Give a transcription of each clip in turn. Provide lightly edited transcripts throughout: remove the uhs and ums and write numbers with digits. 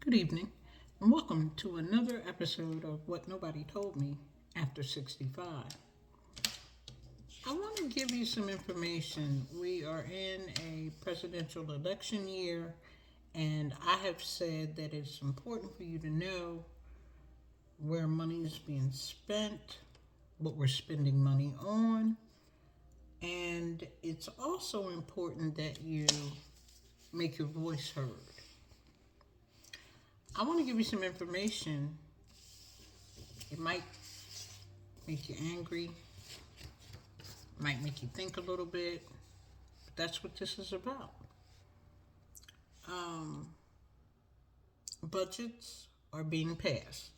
Good evening, and welcome to another episode of What Nobody Told Me After 65. I want to give you some information. We are in a presidential election year, and I have said that it's important for you to know where money is being spent, what we're spending money on, and it's also important that you make your voice heard. I want to give you some information. It might make you angry, might make you think a little bit, but that's what this is about. Budgets are being passed.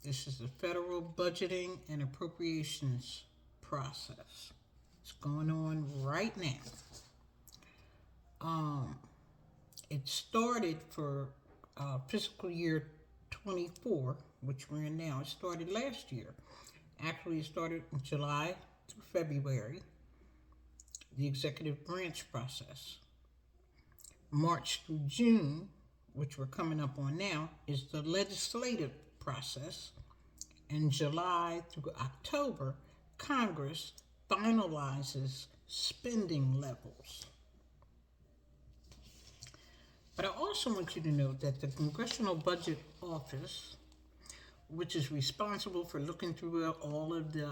This is the federal budgeting and appropriations process. It's going on right now. It started for fiscal year 24, which we're in now. It started last year. Actually, it started in July through February, the executive branch process. March through June, which we're coming up on now, is the legislative process. And July through October, Congress finalizes spending levels. But I also want you to know that the Congressional Budget Office, which is responsible for looking through all of the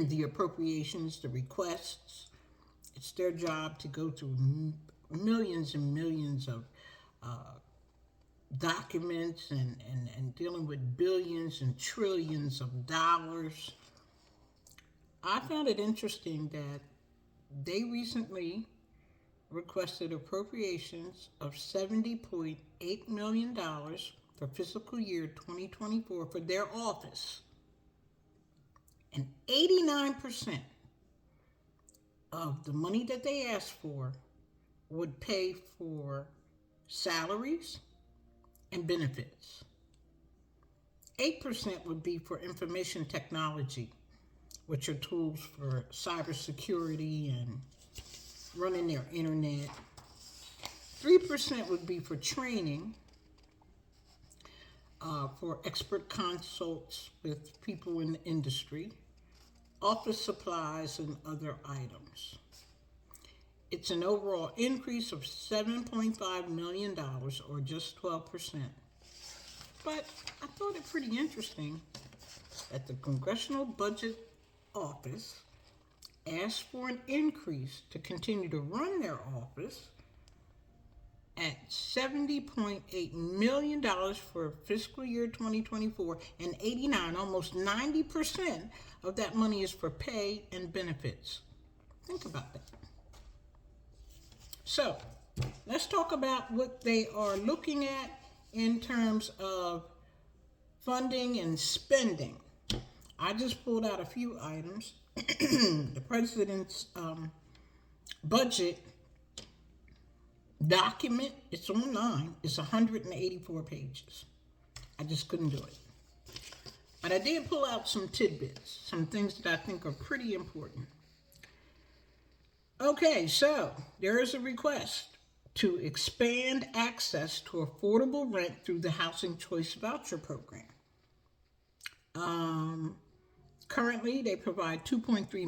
the appropriations, the requests, it's their job to go through millions and millions of documents and dealing with billions and trillions of dollars. I found it interesting that they recently requested appropriations of $70.8 million for fiscal year 2024 for their office. And 89% of the money that they asked for would pay for salaries and benefits. 8% would be for information technology, which are tools for cybersecurity and running their internet. 3% would be for training, for expert consults with people in the industry, office supplies, and other items. It's an overall increase of $7.5 million, or just 12%. But I thought it pretty interesting that the Congressional Budget Office asked for an increase to continue to run their office at $70.8 million for fiscal year 2024, and 89, almost 90% of that money is for pay and benefits. Think about that. So, let's talk about what they are looking at in terms of funding and spending. I just pulled out a few items. The president's budget document, it's online, it's 184 pages. I just couldn't do it. But I did pull out some tidbits, some things that I think are pretty important. Okay, so there is a request to expand access to affordable rent through the Housing Choice Voucher Program. Currently, they provide 2.3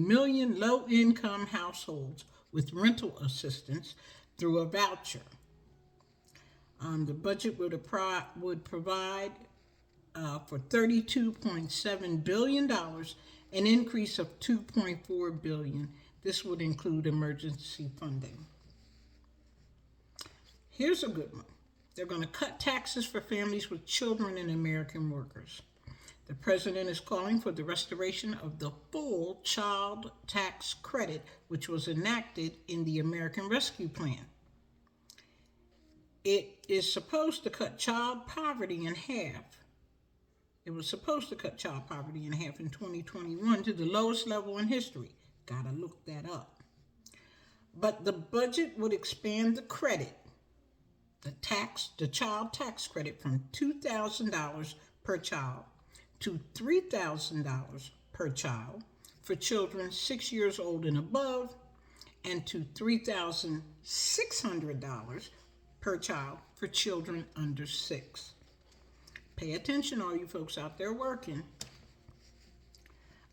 million low-income households with rental assistance through a voucher. The budget would provide for $32.7 billion, an increase of $2.4 billion. This would include emergency funding. Here's a good one. They're going to cut taxes for families with children and American workers. The president is calling for the restoration of the full child tax credit, which was enacted in the American Rescue Plan. It is supposed to cut child poverty in half. It was supposed to cut child poverty in half in 2021 to the lowest level in history. Gotta look that up. But the budget would expand the credit, the child tax credit, from $2,000 per child to $3,000 per child for children 6 years old and above, and to $3,600 $600 per child for children under 6. Pay attention, all you folks out there working.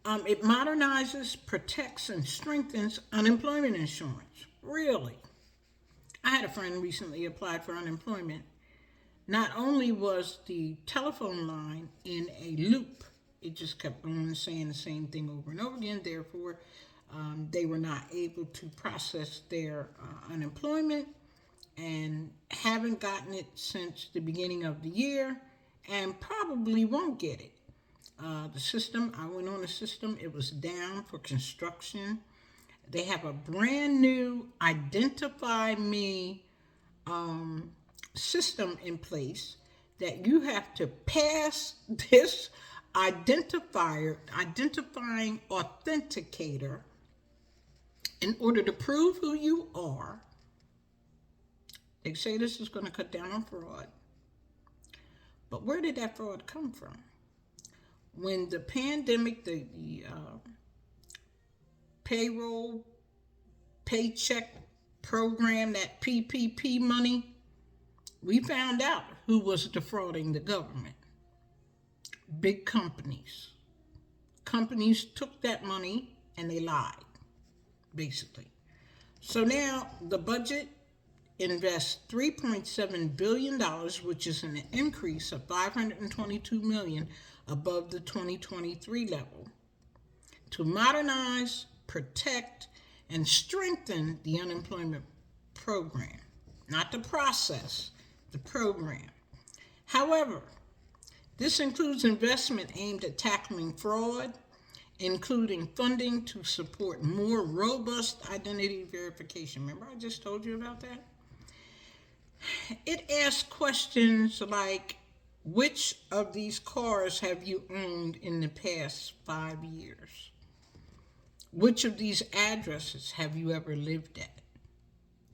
It modernizes, protects, and strengthens unemployment insurance. Really? I had a friend recently applied for unemployment. Not only was the telephone line in a loop, it just kept on saying the same thing over and over again. Therefore, they were not able to process their unemployment and haven't gotten it since the beginning of the year and probably won't get it. The system, I went on the system, it was down for construction. They have a brand new Identify Me system in place that you have to pass this identifying authenticator in order to prove who you are. They say this is going to cut down on fraud. But where did that fraud come from? When the pandemic, the payroll, paycheck program, that PPP money, we found out who was defrauding the government. Big companies. Companies took that money and they lied, basically. So now the budget invests $3.7 billion, which is an increase of $522 million above the 2023 level, to modernize, protect, and strengthen the unemployment program. Not the process, the program. However, this includes investment aimed at tackling fraud, including funding to support more robust identity verification. Remember I just told you about that? It asks questions like, which of these cars have you owned in the past 5 years? Which of these addresses have you ever lived at?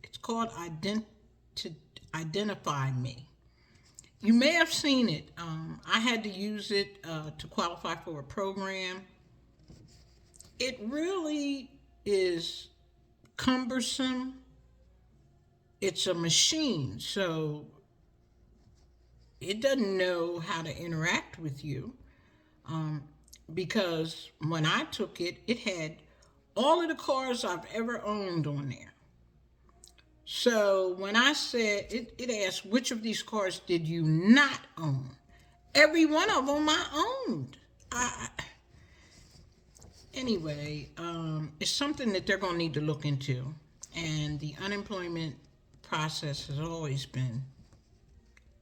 It's called Identify Me. You may have seen it. I had to use it to qualify for a program. It really is cumbersome. It's a machine, so it doesn't know how to interact with you. Because when I took it, it had all of the cars I've ever owned on there. So when I said, it asked, which of these cars did you not own? Every one of them I owned. Anyway, it's something that they're going to need to look into. And the unemployment process has always been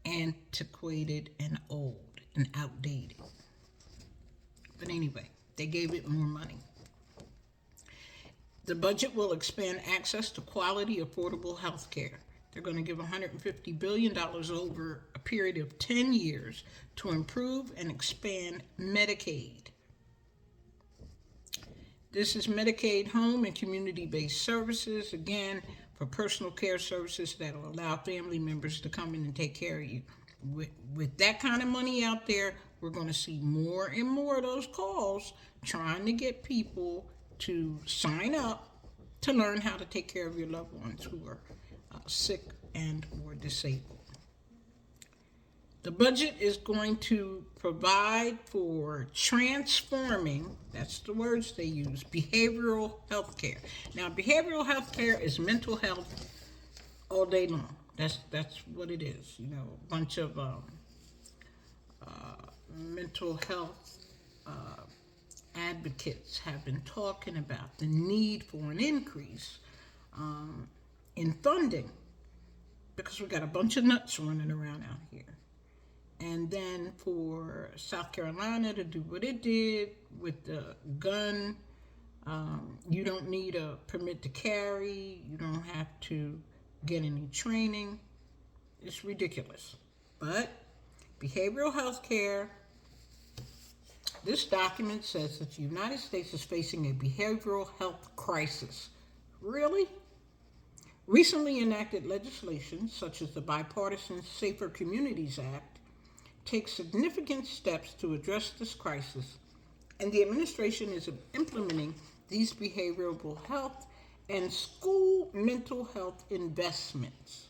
antiquated and old and outdated. But anyway, they gave it more money. The budget will expand access to quality, affordable health care. They're going to give $150 billion over a period of 10 years to improve and expand Medicaid. This is Medicaid home and community-based services, again, for personal care services that will allow family members to come in and take care of you. With that kind of money out there, we're going to see more and more of those calls trying to get people to sign up to learn how to take care of your loved ones who are sick and or disabled. The budget is going to provide for transforming, that's the words they use, behavioral health care. Now, behavioral health care is mental health all day long. That's what it is. You know, a bunch of mental health advocates have been talking about the need for an increase in funding because we got a bunch of nuts running around out here. And then for South Carolina to do what it did with the gun, you don't need a permit to carry, you don't have to get any training. It's ridiculous. But behavioral health care, this document says that the United States is facing a behavioral health crisis. Really? Recently enacted legislation, such as the bipartisan Safer Communities Act, takes significant steps to address this crisis, and the administration is implementing these behavioral health and school mental health investments.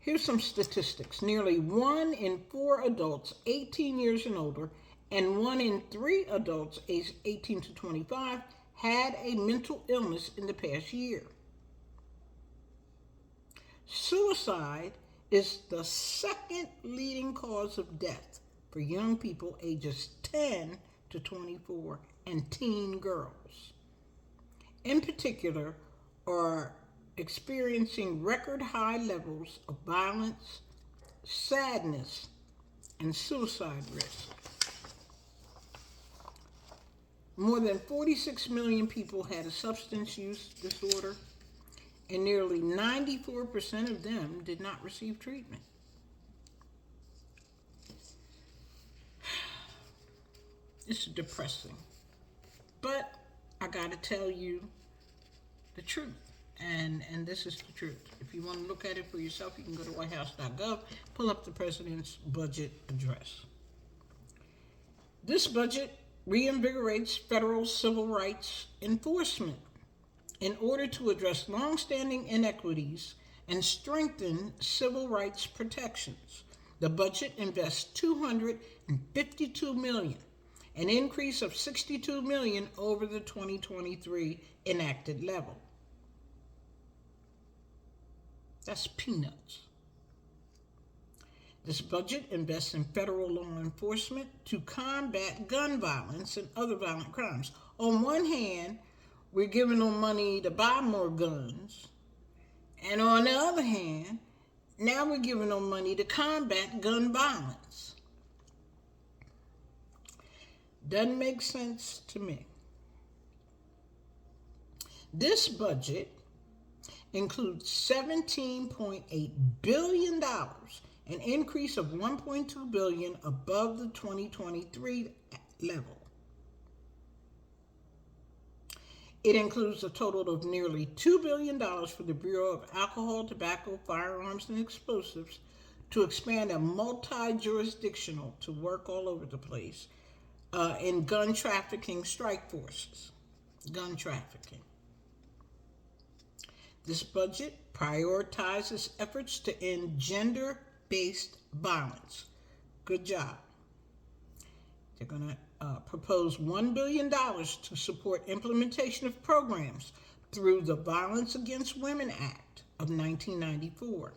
Here's some statistics. Nearly 1 in 4 adults 18 years and older and 1 in 3 adults aged 18 to 25 had a mental illness in the past year. Suicide is the second leading cause of death for young people ages 10 to 24 and teen girls. In particular, are experiencing record high levels of violence, sadness, and suicide risk. More than 46 million people had a substance use disorder, and nearly 94% of them did not receive treatment. It's depressing, but I gotta tell you the truth. And this is the truth. If you want to look at it for yourself, you can go to whitehouse.gov, pull up the president's budget address. This budget reinvigorates federal civil rights enforcement in order to address longstanding inequities and strengthen civil rights protections. The budget invests $252 million, an increase of $62 million over the 2023 enacted level. That's peanuts. This budget invests in federal law enforcement to combat gun violence and other violent crimes. On one hand, we're giving them money to buy more guns. And on the other hand, now we're giving them money to combat gun violence. Doesn't make sense to me. This budget includes $17.8 billion, an increase of $1.2 billion above the 2023 level. It includes a total of nearly $2 billion for the Bureau of Alcohol, Tobacco, Firearms, and Explosives to expand a multi-jurisdictional to work all over the place in gun trafficking strike forces. Gun trafficking. This budget prioritizes efforts to end gender-based violence. Good job. They're going to propose $1 billion to support implementation of programs through the Violence Against Women Act of 1994.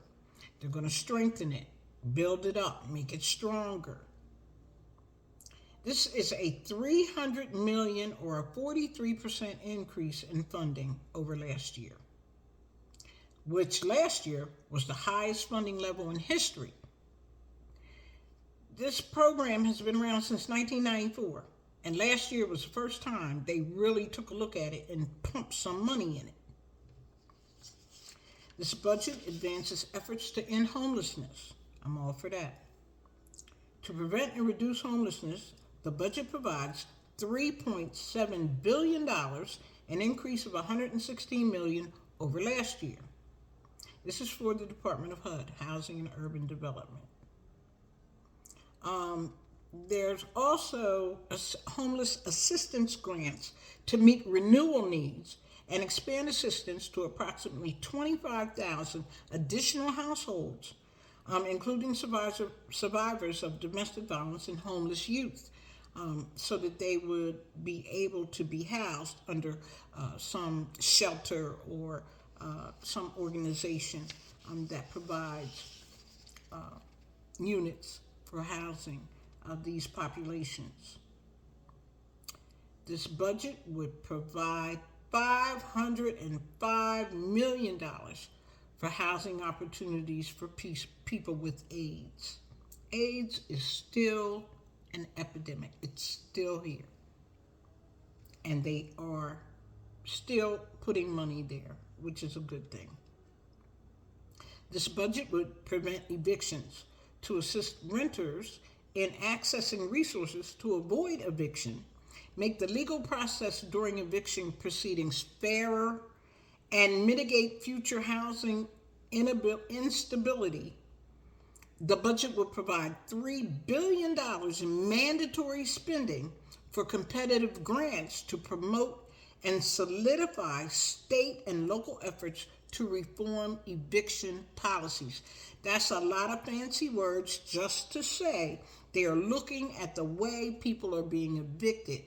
They're going to strengthen it, build it up, make it stronger. This is a $300 million or a 43% increase in funding over last year, which last year was the highest funding level in history. This program has been around since 1994, and last year was the first time they really took a look at it and pumped some money in it. This budget advances efforts to end homelessness. I'm all for that. To prevent and reduce homelessness, the budget provides $3.7 billion, an increase of $116 million over last year. This is for the Department of HUD, Housing and Urban Development. There's also homeless assistance grants to meet renewal needs and expand assistance to approximately 25,000 additional households, including survivors of domestic violence and homeless youth, so that they would be able to be housed under some shelter or some organization that provides units for housing of these populations. This budget would provide $505 million for housing opportunities for people with AIDS. AIDS is still an epidemic. It's still here. And they are still putting money there, which is a good thing. This budget would prevent evictions to assist renters in accessing resources to avoid eviction, make the legal process during eviction proceedings fairer, and mitigate future housing instability. The budget will provide $3 billion in mandatory spending for competitive grants to promote and solidify state and local efforts to reform eviction policies. That's a lot of fancy words just to say they are looking at the way people are being evicted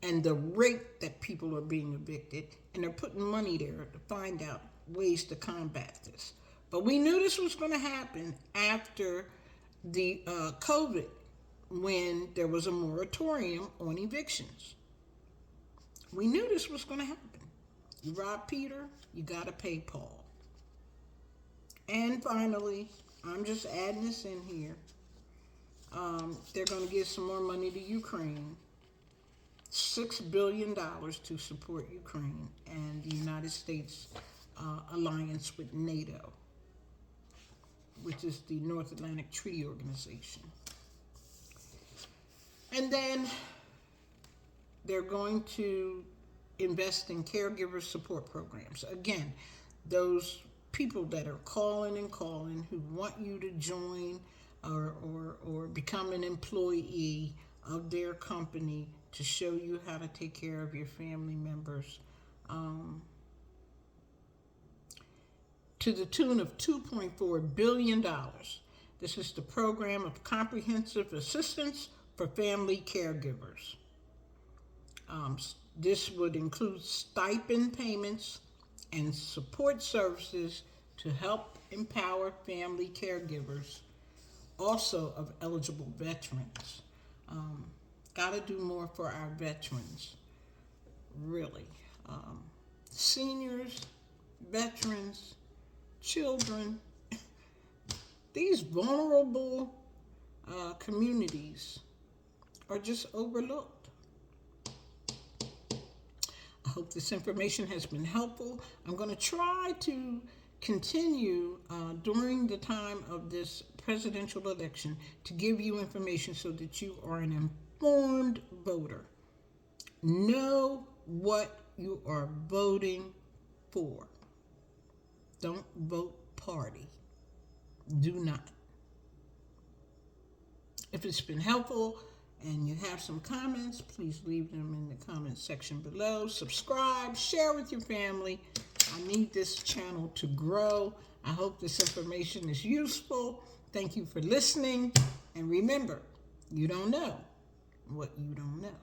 and the rate that people are being evicted, and they're putting money there to find out ways to combat this. But we knew this was going to happen after the COVID, when there was a moratorium on evictions. We knew this was going to happen. You rob Peter, you got to pay Paul. And finally, I'm just adding this in here. They're going to give some more money to Ukraine. $6 billion to support Ukraine and the United States alliance with NATO, which is the North Atlantic Treaty Organization. And then they're going to invest in caregiver support programs. Again, those people that are calling who want you to join or become an employee of their company to show you how to take care of your family members, to the tune of $2.4 billion. This is the program of comprehensive assistance for family caregivers. This would include stipend payments and support services to help empower family caregivers, also of eligible veterans. Got to do more for our veterans, really. Seniors, veterans, children, these vulnerable communities are just overlooked. I hope this information has been helpful. I'm going to try to continue during the time of this presidential election to give you information so that you are an informed voter. Know what you are voting for. Don't vote party. Do not. If it's been helpful and you have some comments, please leave them in the comment section below. Subscribe, share with your family. I need this channel to grow. I hope this information is useful. Thank you for listening. And remember, you don't know what you don't know.